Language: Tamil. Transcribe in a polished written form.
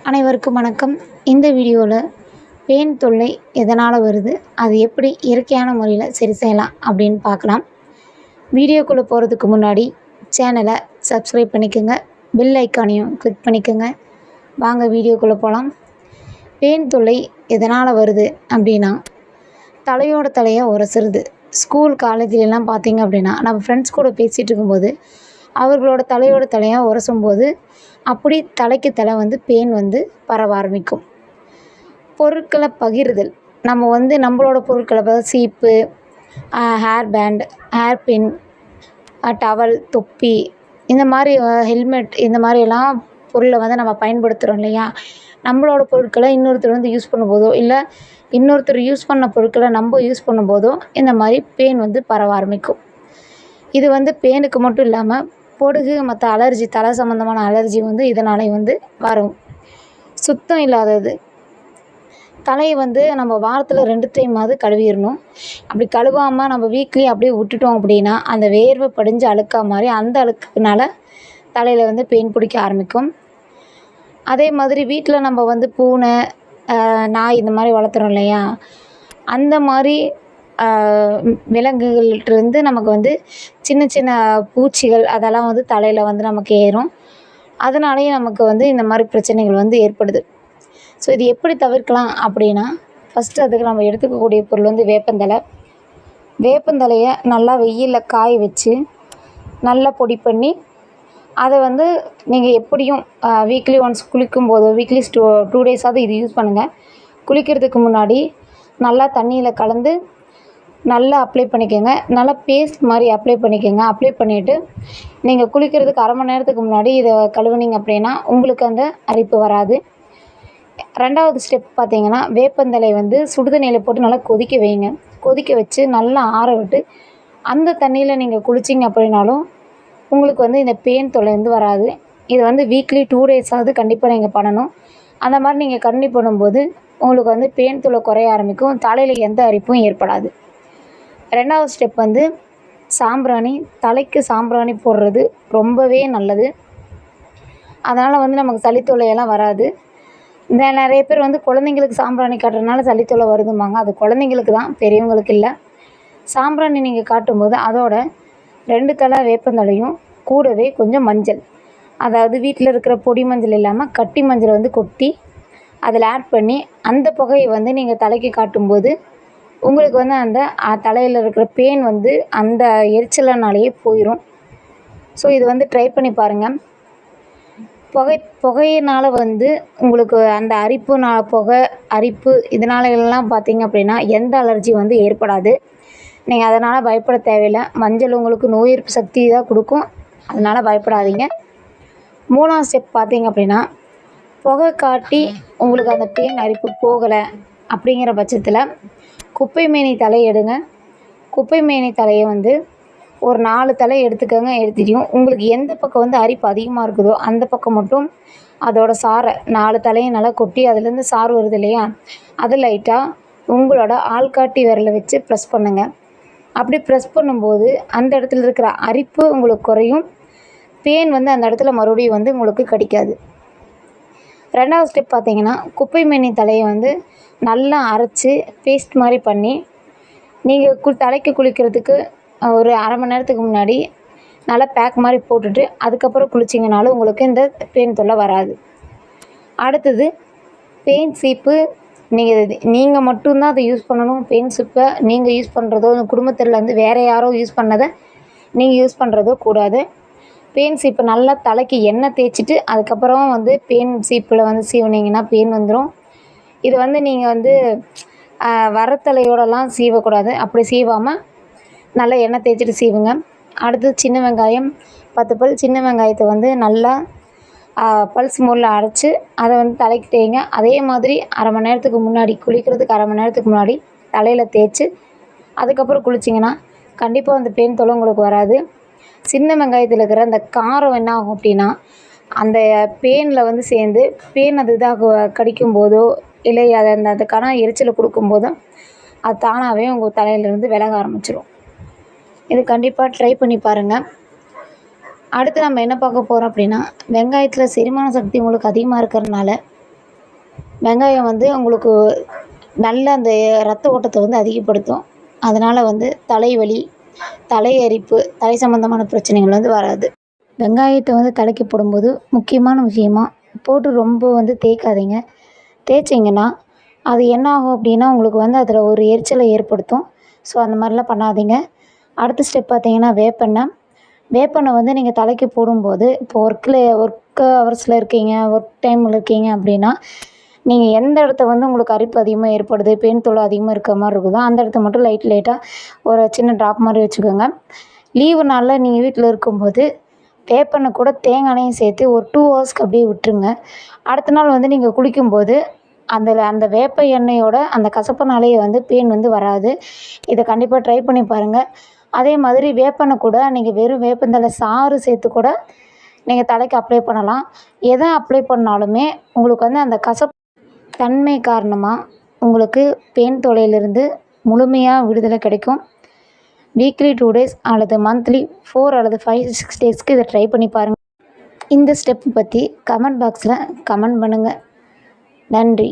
அனைவருக்கும் வணக்கம். இந்த வீடியோவில் பேன் தொல்லை எதனால் வருது, அது எப்படி இயற்கையான முறையில் சரி செய்யலாம் அப்படின்னு பார்க்கலாம். வீடியோக்குள்ளே போகிறதுக்கு முன்னாடி சேனலை சப்ஸ்கிரைப் பண்ணிக்கோங்க, பெல் ஐக்கானையும் கிளிக் பண்ணிக்கோங்க. வாங்க வீடியோக்குள்ளே போகலாம். பேன் தொல்லை எதனால் வருது அப்படின்னா, தலையோட தலையாக உரசுறது. ஸ்கூல் காலேஜிலலாம் பார்த்திங்க அப்படின்னா, நம்ம ஃப்ரெண்ட்ஸ் கூட பேசிகிட்டு இருக்கும்போது அவர்களோட தலையோட தலையாக உரசும்போது அப்படி தலைக்கு தலை பேன் பரவ ஆரம்பிக்கும். பொருட்களை பகிர்தல். நம்ம நம்மளோட பொருட்களை சீப்பு, ஹேர் பேண்ட், ஹேர் பின், டவல், தொப்பி, இந்த மாதிரி ஹெல்மெட், இந்த மாதிரியெல்லாம் பொருளை நம்ம பயன்படுத்துகிறோம் இல்லையா. நம்மளோட பொருட்களை இன்னொருத்தர் யூஸ் பண்ணும்போதோ, இல்லை இன்னொருத்தர் யூஸ் பண்ண பொருட்களை நம்ம யூஸ் பண்ணும்போதோ இந்த மாதிரி பேன் பரவ ஆரம்பிக்கும். இது பேனுக்கு மட்டும் இல்லாமல் பொடுகு, மற்ற அலர்ஜி, தலை சம்மந்தமான அலர்ஜி இதனாலே வரும். சுத்தம் இல்லாதது. தலையை நம்ம வாரத்தில் 2 டைமாவது கழுவிடணும். அப்படி கழுவாமல் நம்ம வீக்லி அப்படியே விட்டுட்டோம் அப்படின்னா அந்த வேர்வை படிஞ்சு அழுக்கா மாதிரி அந்த அழுக்குனால தலையில் பெயின் பிடிக்க ஆரம்பிக்கும். அதே மாதிரி வீட்டில் நம்ம பூனை, நாய் இந்த மாதிரி வளர்த்துறோம் இல்லையா, அந்த மாதிரி விலங்குகள்கிட்டருந்து நமக்கு சின்ன சின்ன பூச்சிகள் அதெல்லாம் தலையில் நமக்கு ஏறும். அதனாலேயே நமக்கு இந்த மாதிரி பிரச்சனைகள் ஏற்படுது. ஸோ இது எப்படி தவிர்க்கலாம் அப்படின்னா, ஃபஸ்ட்டு அதுக்கு நம்ம எடுத்துக்கக்கூடிய பொருள் வேப்பந்தழை. வேப்பந்தழையை நல்லா வெயிலில் காய வச்சு நல்லா பொடி பண்ணி அதை நீங்கள் எப்படியும் வீக்லி ஒன்ஸ் குளிக்கும்போதோ, வீக்லி 2 டேஸாவது இது யூஸ் பண்ணுங்கள். குளிக்கிறதுக்கு முன்னாடி நல்லா தண்ணியில் கலந்து நல்லா அப்ளை பண்ணிக்கோங்க. நல்லா பேஸ்ட் மாதிரி அப்ளை பண்ணிக்கோங்க. அப்ளை பண்ணிவிட்டு நீங்கள் குளிக்கிறதுக்கு 1/2 மணி நேரத்துக்கு முன்னாடி இதை கழுவுனீங்க அப்படின்னா உங்களுக்கு அந்த அரிப்பு வராது. 2வது ஸ்டெப் பார்த்திங்கன்னா, வேப்பந்தழை சுடுதண்ணியில் போட்டு நல்லா கொதிக்க வைங்க. கொதிக்க வச்சு நல்லா ஆற விட்டு அந்த தண்ணியில் நீங்கள் குளிச்சிங்க அப்படின்னாலும் உங்களுக்கு இந்த பேன் தொல்லை வராது. இது வீக்லி 2 டேஸாவது கண்டிப்பாக நீங்கள் பண்ணணும். அந்த மாதிரி நீங்கள் கண்டினியூ பண்ணும்போது உங்களுக்கு பேன் தொல்லை குறைய ஆரம்பிக்கும். தலையில் எந்த அரிப்பும் ஏற்படாது. 2வது ஸ்டெப் சாம்பிராணி. தலைக்கு சாம்பிராணி போடுறது ரொம்பவே நல்லது. அதனால் நமக்கு சளி தொல்லையெல்லாம் வராது. இந்த நிறைய பேர் குழந்தைங்களுக்கு சாம்பிராணி காட்டுறதுனால சளி தொல்லை வருதும்பாங்க. அது குழந்தைங்களுக்கு தான், பெரியவங்களுக்கு இல்லை. சாம்பிராணி நீங்கள் காட்டும்போது அதோட 2 தழை வேப்பந்தழையும் கூடவே கொஞ்சம் மஞ்சள், அதாவது வீட்டில் இருக்கிற பொடி மஞ்சள் இல்லாமல் கட்டி மஞ்சள் கொட்டி அதில் ஆட் பண்ணி அந்த புகையை நீங்கள் தலைக்கு காட்டும்போது உங்களுக்கு அந்த தலையில் இருக்கிற பேன் அந்த எரிச்சலனாலேயே போயிடும். ஸோ இது ட்ரை பண்ணி பாருங்கள். புகையினால் உங்களுக்கு அந்த அரிப்பு இதனாலெல்லாம் பார்த்திங்க அப்படின்னா எந்த அலர்ஜி ஏற்படாது. நீங்கள் அதனால் பயப்பட தேவையில்லை. மஞ்சள் உங்களுக்கு நோய் எதிர்ப்பு சக்தி தான் கொடுக்கும். அதனால் பயப்படாதீங்க. 3வது ஸ்டெப் பார்த்திங்க அப்படின்னா, புகை காட்டி உங்களுக்கு அந்த பேன் அரிப்பு போகலை அப்படிங்கிற பட்சத்தில் குப்பைமேனி தழை எடுங்க. குப்பைமேனி தழையை ஒரு 4 தழை எடுத்துக்கோங்க. எடுத்துட்டியும் உங்களுக்கு எந்த பக்கம் அரிப்பு அதிகமாக இருக்குதோ அந்த பக்கம் மட்டும் அதோட சாறை 4 தழையும் நல்லா கொட்டி அதுலேருந்து சாறு வருது இல்லையா, அது லைட்டாக உங்களோட ஆள்காட்டி விரலை வச்சு ப்ரெஸ் பண்ணுங்கள். அப்படி ப்ரெஸ் பண்ணும்போது அந்த இடத்துல இருக்கிற அரிப்பு உங்களுக்கு குறையும். பேன் அந்த இடத்துல மறுபடியும் உங்களுக்கு கடிக்காது. 2வது ஸ்டெப் பார்த்திங்கன்னா, குப்பைமேனி தழையை நல்லா அரைச்சி பேஸ்ட் மாதிரி பண்ணி நீங்கள் தலைக்கு குளிக்கிறதுக்கு ஒரு 1/2 மணி நேரத்துக்கு முன்னாடி நல்லா பேக் மாதிரி போட்டுட்டு அதுக்கப்புறம் குளிச்சிங்கனாலும் உங்களுக்கு இந்த பேன் தொல்லை வராது. அடுத்தது பேன் சீப்பு. நீங்கள் மட்டும்தான் அதை யூஸ் பண்ணணும். பேன் சீப்பை நீங்கள் யூஸ் பண்ணுறதோ, உங்கள் குடும்பத்தில் வேறு யாரோ யூஸ் பண்ணதை நீங்கள் யூஸ் பண்ணுறதோ கூடாது. பேன் சீப்பு நல்லா தலைக்கு எண்ணெய் தேய்ச்சிட்டு அதுக்கப்புறம் பேன் சீப்பில் சீவுனீங்கன்னா பேன் வந்துடும். இது நீங்கள் வரத்தலையோடலாம் சீவக்கூடாது. அப்படி சீவாமல் நல்லா எண்ணெய் தேய்ச்சிட்டு சீவுங்க. அடுத்தது சின்ன வெங்காயம் 10 பல் சின்ன வெங்காயத்தை நல்லா பல்ஸ் மோடில் அரைச்சி அதை தலைக்கு தேய்ங்க. அதே மாதிரி 1/2 மணி நேரத்துக்கு முன்னாடி குளிக்கிறதுக்கு 1/2 மணி நேரத்துக்கு முன்னாடி தலையில் தேய்ச்சி அதுக்கப்புறம் குளிச்சிங்கன்னா கண்டிப்பாக அந்த பேன் தொல்லை உங்களுக்கு வராது. சின்ன வெங்காயத்தில் இருக்கிற அந்த காரம் என்ன ஆகும் அப்படின்னா, அந்த பேனில் சேர்ந்து பேன் அது இதாக கடிக்கும்போதோ இல்லை அதை அதுக்கான எரிச்சலை கொடுக்கும்போதோ அது தானாகவே உங்கள் தலையிலேருந்து விலக ஆரம்பிச்சிடும். இது கண்டிப்பாக ட்ரை பண்ணி பாருங்கள். அடுத்து நம்ம என்ன பார்க்க போகிறோம் அப்படின்னா, வெங்காயத்தில் செரிமான சக்தி உங்களுக்கு அதிகமாக இருக்கிறதுனால வெங்காயம் வந்து உங்களுக்கு நல்ல அந்த ரத்த ஓட்டத்தை வந்து அதிகப்படுத்தும். அதனால் வந்து தலைவலி, தலையரிப்பு, தலை சம்மந்தமான பிரச்சனைகள் வந்து வராது. வெங்காயத்தை வந்து தலைக்கு போடும்போது முக்கியமான விஷயமா போட்டு ரொம்ப வந்து தேய்க்காதீங்க. தேய்ச்சிங்கன்னா அது என்ன ஆகும் அப்படின்னா உங்களுக்கு வந்து அதில் ஒரு எரிச்சலை ஏற்படுத்தும். ஸோ அந்த மாதிரிலாம் பண்ணாதீங்க. அடுத்த ஸ்டெப் பார்த்தீங்கன்னா வேப்பெண்ணெய். வேப்பெண்ணெய் வந்து நீங்கள் தலைக்கு போடும்போது இப்போ ஒர்க் ஹவர்ஸில் இருக்கீங்க, ஒர்க் டைமில் இருக்கீங்க அப்படின்னா நீங்கள் எந்த இடத்த வந்து உங்களுக்கு அரிப்பு அதிகமாக ஏற்படுது, பெயின் தொல்லை அதிகமாக இருக்கிற மாதிரி இருக்குதோ அந்த இடத்த மட்டும் லைட்டாக ஒரு சின்ன ட்ராப் மாதிரி வச்சுக்கோங்க. லீவு நாளில் நீங்கள் வீட்டில் இருக்கும்போது வேப்பெண்ணெய் கூட தேங்காய் எண்ணெயும் சேர்த்து ஒரு 2 ஹவர்ஸ்க்கு அப்படியே விட்டுருங்க. அடுத்த நாள் வந்து நீங்கள் குளிக்கும்போது அந்த வேப்ப எண்ணெயோட அந்த கசப்புனாலேயே வந்து பெயின் வந்து வராது. இதை கண்டிப்பாக ட்ரை பண்ணி பாருங்கள். அதே மாதிரி வேப்பெண்ணெய் கூட நீங்கள் வெறும் வேப்பந்தழை சாறு சேர்த்து கூட நீங்கள் தலைக்கு அப்ளை பண்ணலாம். எதை அப்ளை பண்ணாலுமே உங்களுக்கு வந்து அந்த கசப்பு தன்மை காரணமாக உங்களுக்கு பெயின் தொல்லையிலிருந்து முழுமையாக விடுதலை கிடைக்கும். வீக்லி 2 டேஸ் அல்லது மந்த்லி 4 அல்லது 5, 6 டேஸ்க்கு இதை ட்ரை பண்ணி பாருங்கள். இந்த ஸ்டெப் பற்றி கமெண்ட் பாக்ஸில் கமெண்ட் பண்ணுங்கள். நன்றி.